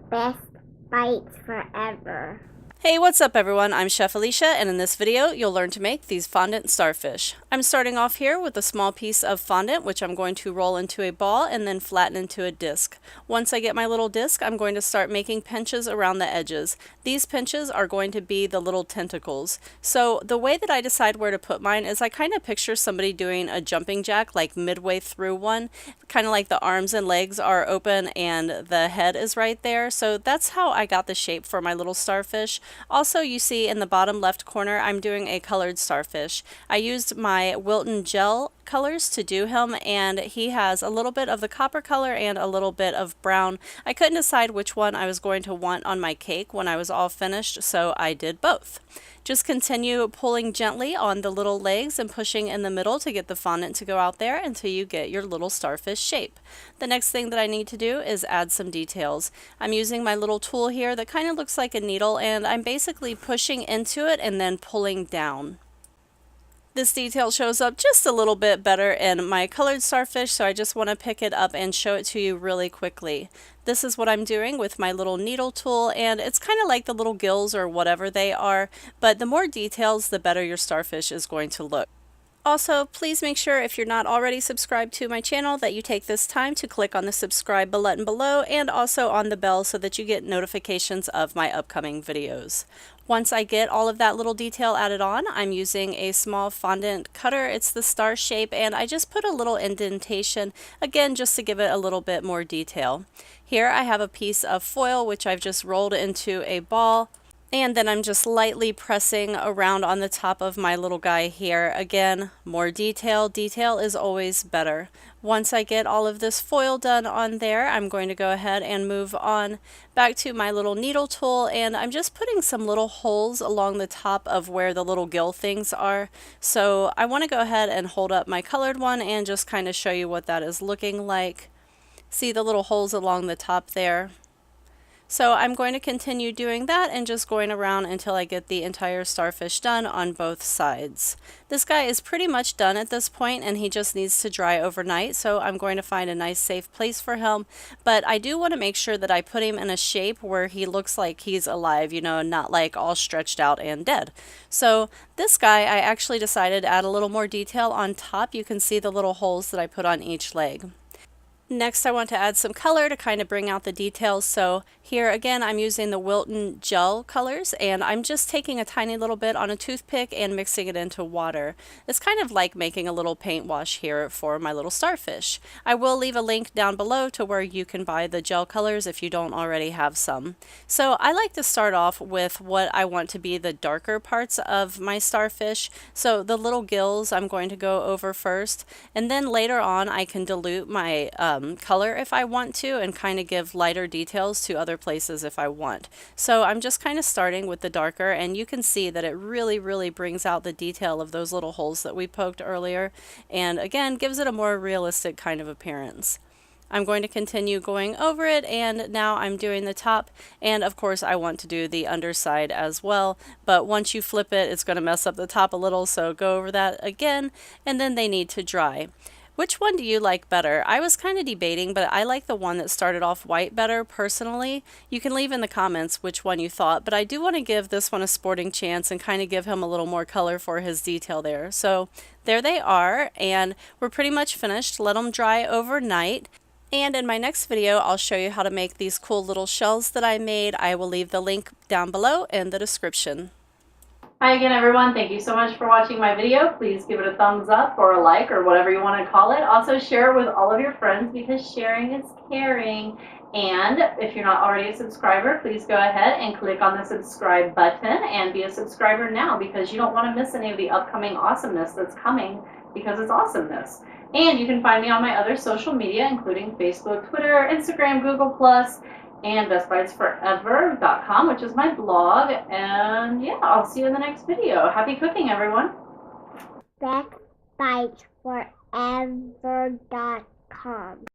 Best bites forever. Hey, what's up everyone? I'm Chef Alicia, and in this video you'll learn to make these fondant starfish. I'm starting off here with a small piece of fondant, which I'm going to roll into a ball and then flatten into a disc. Once I get my little disc, I'm going to start making pinches around the edges. These pinches are going to be the little tentacles. So the way that I decide where to put mine is I kind of picture somebody doing a jumping jack like midway through one, kind of like the arms and legs are open and the head is right there. So that's how I got the shape for my little starfish. Also, you see in the bottom left corner, I'm doing a colored starfish. I used my Wilton gel colors to do him, and he has a little bit of the copper color and a little bit of brown. I couldn't decide which one I was going to want on my cake when I was all finished, so I did both. Just continue pulling gently on the little legs and pushing in the middle to get the fondant to go out there until you get your little starfish shape. The next thing that I need to do is add some details. I'm using my little tool here that kind of looks like a needle, and I'm basically pushing into it and then pulling down. This detail shows up just a little bit better in my colored starfish, so I just want to pick it up and show it to you really quickly. This is what I'm doing with my little needle tool, and it's kind of like the little gills or whatever they are, but the more details, the better your starfish is going to look. Also, please make sure if you're not already subscribed to my channel that you take this time to click on the subscribe button below and also on the bell so that you get notifications of my upcoming videos. Once I get all of that little detail added on, I'm using a small fondant cutter. It's the star shape, and I just put a little indentation, again, just to give it a little bit more detail. Here I have a piece of foil which I've just rolled into a ball. And then I'm just lightly pressing around on the top of my little guy here. Again, more detail. Detail is always better. Once I get all of this foil done on there, I'm going to go ahead and move on back to my little needle tool, and I'm just putting some little holes along the top of where the little gill things are. So I want to go ahead and hold up my colored one and just kind of show you what that is looking like. See the little holes along the top there? So I'm going to continue doing that and just going around until I get the entire starfish done on both sides. This guy is pretty much done at this point, and he just needs to dry overnight, so I'm going to find a nice safe place for him. But I do want to make sure that I put him in a shape where he looks like he's alive, you know, not like all stretched out and dead. So this guy, I actually decided to add a little more detail on top. You can see the little holes that I put on each leg. Next, I want to add some color to kind of bring out the details. So here again, I'm using the Wilton gel colors, and I'm just taking a tiny little bit on a toothpick and mixing it into water. It's kind of like making a little paint wash here for my little starfish. I will leave a link down below to where you can buy the gel colors if you don't already have some. So I like to start off with what I want to be the darker parts of my starfish. So the little gills I'm going to go over first, and then later on I can dilute my color if I want to and kind of give lighter details to other places if I want. So I'm just kind of starting with the darker, and you can see that it really brings out the detail of those little holes that we poked earlier, and again gives it a more realistic kind of appearance. I'm going to continue going over it, and now I'm doing the top, and of course I want to do the underside as well, but once you flip it, it's going to mess up the top a little, so go over that again, and then they need to dry. Which one do you like better? I was kind of debating, but I like the one that started off white better personally. You can leave in the comments which one you thought, but I do want to give this one a sporting chance and kind of give him a little more color for his detail there. So there they are, and we're pretty much finished. Let them dry overnight. And in my next video, I'll show you how to make these cool little shells that I made. I will leave the link down below in the description. Hi again, everyone. Thank you so much for watching my video. Please give it a thumbs up or a like or whatever you want to call it. Also share it with all of your friends because sharing is caring. And if you're not already a subscriber, please go ahead and click on the subscribe button and be a subscriber now because you don't want to miss any of the upcoming awesomeness that's coming because it's awesomeness. And you can find me on my other social media, including Facebook, Twitter, Instagram, Google+, and bestbitesforever.com, which is my blog. And yeah, I'll see you in the next video. Happy cooking, everyone. Bestbitesforever.com.